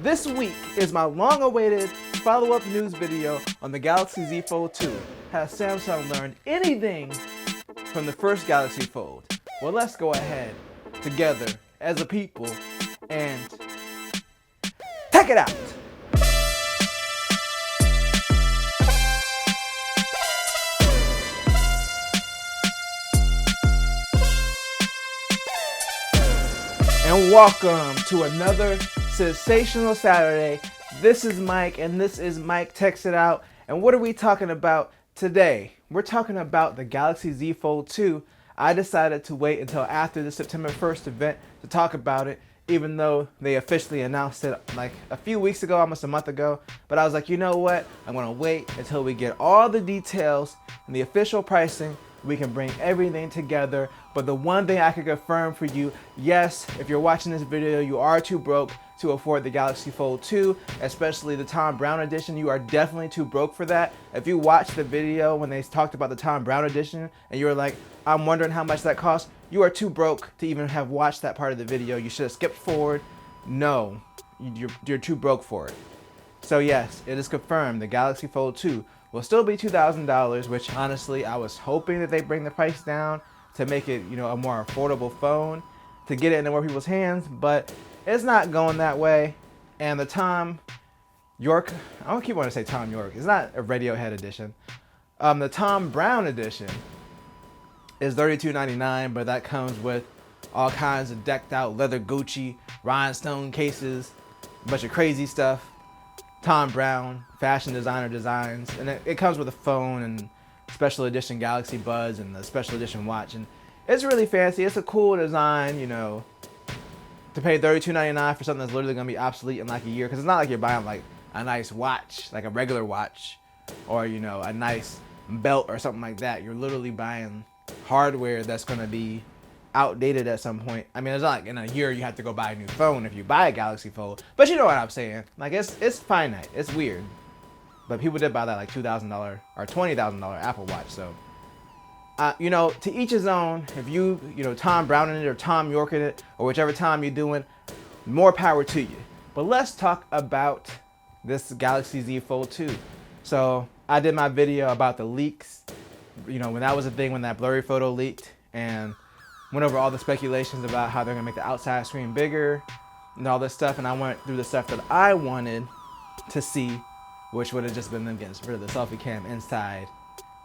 This week is my long-awaited follow-up news video on the Galaxy Z Fold 2. Has Samsung learned anything from the first Galaxy Fold? Well, let's go ahead together as a people and check it out. And welcome to another sensational Saturday. This is Mike, and this is Mike Text It Out. And what are we talking about today? We're talking about the Galaxy Z Fold 2. I decided to wait until after the September 1st event to talk about it, even though they officially announced it like a few weeks ago, almost a month ago. But I was like, you know what? I'm gonna wait until we get all the details and the official pricing. We can bring everything together. But the one thing I can confirm for you, yes, if you're watching this video, you are too broke to afford the Galaxy Fold 2, especially the Tom Brown edition. You are definitely too broke for that. If you watched the video when they talked about the Tom Brown edition and you were like, I'm wondering how much that costs, you are too broke to even have watched that part of the video. You should have skipped forward. No, you're too broke for it. So yes, it is confirmed the Galaxy Fold 2 will still be $2,000, which honestly, I was hoping that they bring the price down to make it, a more affordable phone, to get it into more people's hands, but it's not going that way. And the Tom York, I don't keep wanting to say Tom York, it's not a Radiohead edition. The Tom Brown edition is $32.99, but that comes with all kinds of decked out leather Gucci, rhinestone cases, a bunch of crazy stuff. Tom Brown, fashion designer designs, and it comes with a phone and special edition Galaxy Buds and the special edition watch, and it's really fancy. It's a cool design, to pay $32.99 for something that's literally gonna be obsolete in like a year, because it's not like you're buying like a nice watch, like a regular watch, or a nice belt or something like that. You're literally buying hardware that's gonna be outdated at some point. I mean, it's not like in a year you have to go buy a new phone if you buy a Galaxy Fold, but you know what I'm saying. Like it's finite, it's weird. But people did buy that like $2,000 or $20,000 Apple Watch. So, to each his own. If you Tom Brown in it or Tom York in it or whichever Tom you're doing, more power to you. But let's talk about this Galaxy Z Fold 2. So I did my video about the leaks. When that was a thing, when that blurry photo leaked, and went over all the speculations about how they're gonna make the outside screen bigger and all this stuff, and I went through the stuff that I wanted to see, which would have just been them getting rid of the selfie cam inside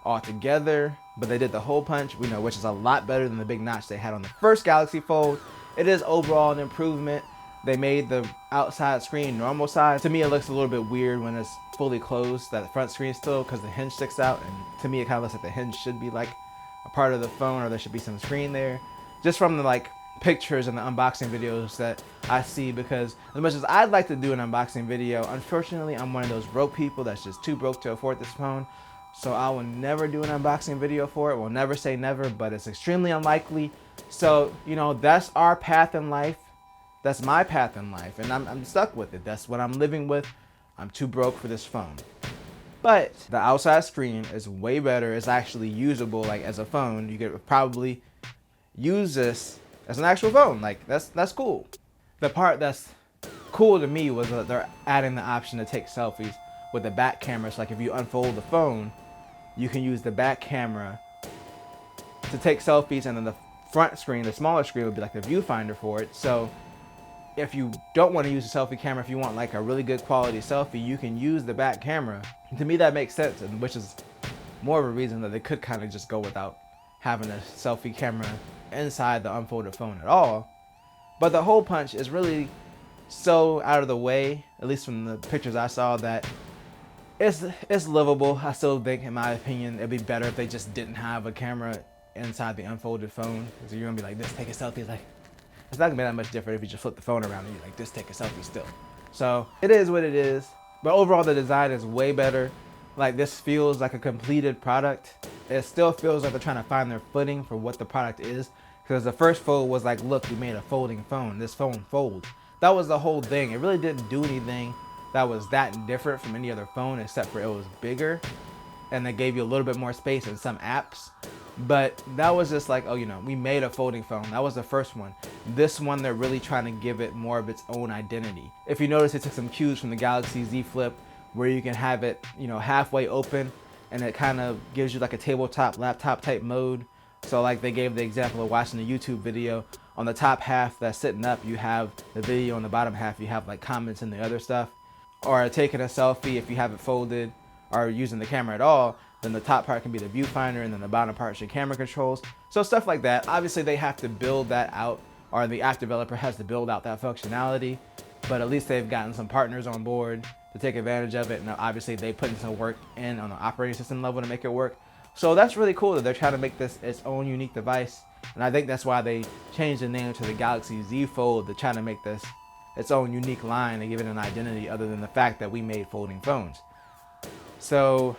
altogether. But they did the hole punch, which is a lot better than the big notch they had on the first Galaxy Fold. It is overall an improvement. They made the outside screen normal size. To me, it looks a little bit weird when it's fully closed, that front screen still, because the hinge sticks out, and to me it kind of looks like the hinge should be like a part of the phone, or there should be some screen there. Just from the pictures and the unboxing videos that I see, because as much as I'd like to do an unboxing video, unfortunately I'm one of those broke people that's just too broke to afford this phone. So I will never do an unboxing video for it. We'll never say never, but it's extremely unlikely. So, that's our path in life. That's my path in life, and I'm stuck with it. That's what I'm living with. I'm too broke for this phone. But the outside screen is way better. It's actually usable as a phone. You could probably use this as an actual phone. That's cool. The part that's cool to me was that they're adding the option to take selfies with the back camera. So if you unfold the phone, you can use the back camera to take selfies, and then the front screen, the smaller screen, would be like the viewfinder for it. So if you don't want to use a selfie camera, if you want a really good quality selfie, you can use the back camera. To me, that makes sense, and which is more of a reason that they could kind of just go without having a selfie camera inside the unfolded phone at all. But the hole punch is really so out of the way, at least from the pictures I saw, that it's livable. I still think, in my opinion, it'd be better if they just didn't have a camera inside the unfolded phone. So you're gonna be like, this, take a selfie. It's not gonna be that much different if you just flip the phone around and you're like, this, take a selfie still. So it is what it is. But overall, the design is way better. This feels like a completed product. It still feels like they're trying to find their footing for what the product is. Because the first Fold was like, look, we made a folding phone. This phone folds. That was the whole thing. It really didn't do anything that was that different from any other phone, except for it was bigger and they gave you a little bit more space in some apps. But that was just like, oh, we made a folding phone. That was the first one. This one, they're really trying to give it more of its own identity. If you notice, it took some cues from the Galaxy Z Flip, where you can have it, halfway open, and it kind of gives you like a tabletop laptop type mode. So like they gave the example of watching a YouTube video. On the top half that's sitting up, you have the video. On the bottom half, you have like comments and the other stuff. Or taking a selfie, if you have it folded, or using the camera at all, then the top part can be the viewfinder, and then the bottom part is your camera controls. So stuff like that. Obviously they have to build that out, or the app developer has to build out that functionality, but at least they've gotten some partners on board to take advantage of it. And obviously they put in some work in on the operating system level to make it work. So that's really cool that they're trying to make this its own unique device. And I think that's why they changed the name to the Galaxy Z Fold, to try to make this its own unique line and give it an identity other than the fact that we made folding phones. So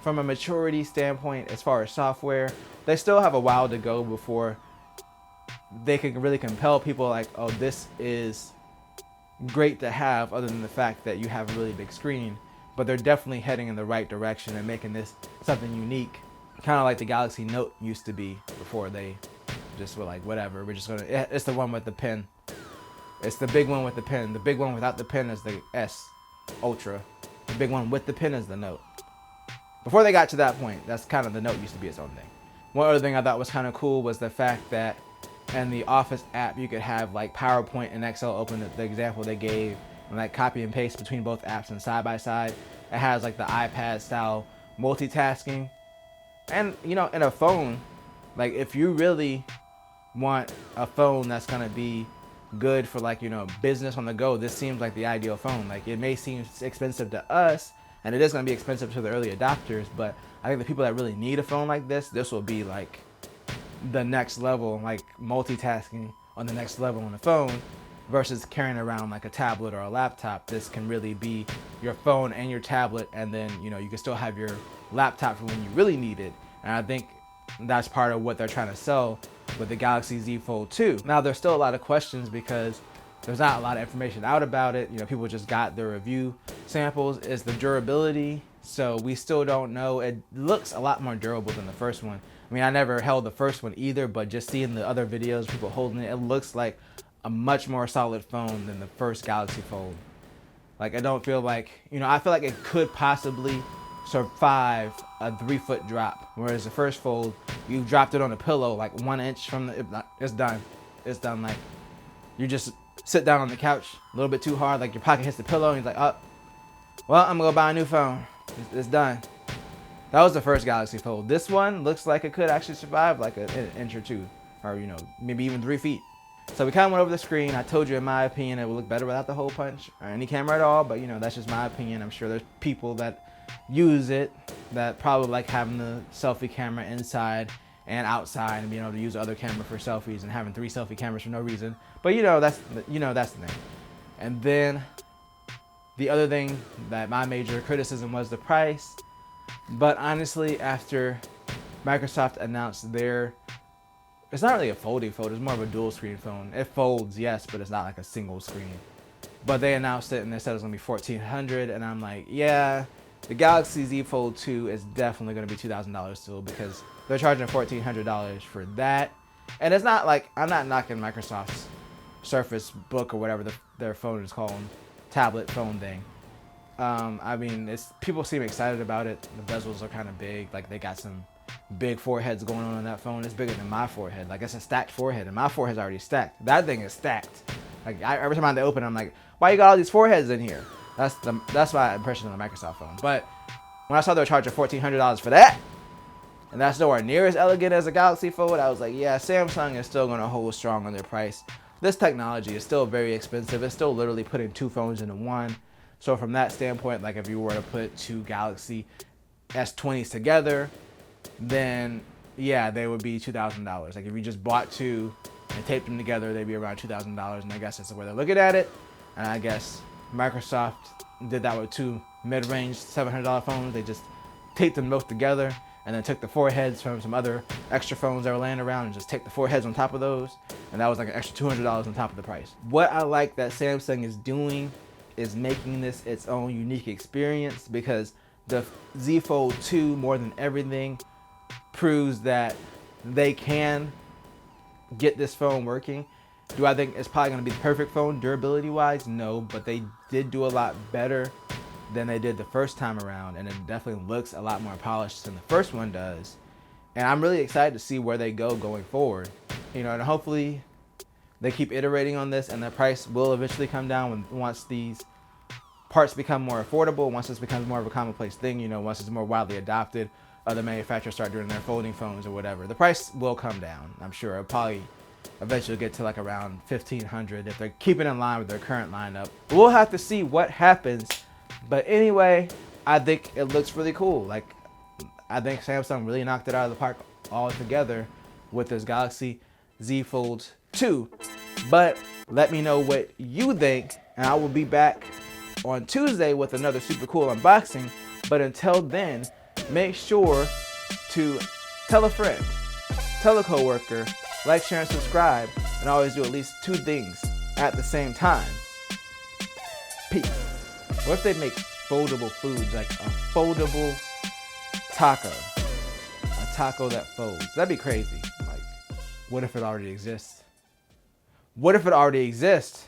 from a maturity standpoint, as far as software, they still have a while to go before they can really compel people like, oh, this is great to have, other than the fact that you have a really big screen. But they're definitely heading in the right direction and making this something unique, kind of like the Galaxy Note used to be before they just were like, whatever, we're just gonna, it's the one with the pen. It's the big one with the pen. The big one without the pen is the S Ultra. The big one with the pen is the Note. Before they got to that point, that's kind of, the Note used to be its own thing. One other thing I thought was kind of cool was the fact that in the Office app, you could have like PowerPoint and Excel open, the example they gave, and like copy and paste between both apps and side by side. It has like the iPad style multitasking. And in a phone, like if you really want a phone that's gonna be good for like, business on the go, this seems like the ideal phone. Like it may seem expensive to us, and it is gonna be expensive to the early adopters, but I think the people that really need a phone like this will be like the next level, like multitasking on the next level on the phone versus carrying around like a tablet or a laptop. This can really be your phone and your tablet, and then you can still have your laptop for when you really need it. And I think that's part of what they're trying to sell with the Galaxy Z Fold 2. Now there's still a lot of questions because there's not a lot of information out about it. People just got the review samples. Is the durability, so we still don't know. It looks a lot more durable than the first one. I mean, I never held the first one either, but just seeing the other videos, people holding it, it looks like a much more solid phone than the first Galaxy Fold. Like I don't feel like, I feel like it could possibly survive a 3-foot drop, whereas the first Fold, you dropped it on a pillow like 1 inch from it's done. It's done. Like you just sit down on the couch a little bit too hard, like your pocket hits the pillow, and you're like, oh, well, I'm gonna go buy a new phone. It's done. That was the first Galaxy Fold. This one looks like it could actually survive like an inch or two, or maybe even 3 feet. So we kind of went over the screen. I told you, in my opinion, it would look better without the hole punch or any camera at all, but that's just my opinion. I'm sure there's people that use it that probably like having the selfie camera inside and outside and being able to use the other camera for selfies and having 3 selfie cameras for no reason. But that's the thing. And then the other thing that my major criticism was the price. But honestly, after Microsoft announced it's not really a folding phone, it's more of a dual screen phone. It folds, yes, but it's not like a single screen. But they announced it and they said it was gonna be $1,400, and I'm like, yeah, the Galaxy Z Fold 2 is definitely gonna be $2,000 still, because they're charging $1,400 for that. And it's not like, I'm not knocking Microsoft's Surface Book or whatever their phone is called, tablet phone thing. I mean, people seem excited about it. The bezels are kind of big. Like they got some big foreheads going on that phone. It's bigger than my forehead. Like it's a stacked forehead, and my forehead's already stacked. That thing is stacked. Like every time I open it, I'm like, why you got all these foreheads in here? That's my impression of the Microsoft phone. But when I saw they were charging $1,400 for that, and that's nowhere near as elegant as a Galaxy Fold, I was like, yeah, Samsung is still gonna hold strong on their price. This technology is still very expensive. It's still literally putting 2 phones into one. So from that standpoint, like if you were to put 2 Galaxy S20s together, then yeah, they would be $2,000. Like if you just bought 2 and taped them together, they'd be around $2,000. And I guess that's the way they're looking at it. And I guess Microsoft did that with 2 mid-range $700 phones. They just taped them both together and then took the foreheads from some other extra phones that were laying around and just take the foreheads on top of those. And that was like an extra $200 on top of the price. What I like that Samsung is doing is making this its own unique experience, because the Z Fold 2, more than everything, proves that they can get this phone working. Do I think it's probably going to be the perfect phone durability wise? No, but they did do a lot better than they did the first time around, and it definitely looks a lot more polished than the first one does. And I'm really excited to see where they go going forward. And hopefully they keep iterating on this, and the price will eventually come down once these parts become more affordable, once this becomes more of a commonplace thing, once it's more widely adopted, other manufacturers start doing their folding phones or whatever. The price will come down, I'm sure. It'll probably eventually get to like around $1,500 if they're keeping in line with their current lineup. We'll have to see what happens. But anyway, I think it looks really cool. Like, I think Samsung really knocked it out of the park altogether with this Galaxy Z Fold 2. But let me know what you think, and I will be back on Tuesday with another super cool unboxing. But until then, make sure to tell a friend, tell a coworker, like, share, and subscribe, and always do at least 2 things at the same time. Peace. What if they make foldable foods, like a foldable taco? A taco that folds. That'd be crazy. Like, what if it already exists? What if it already exists?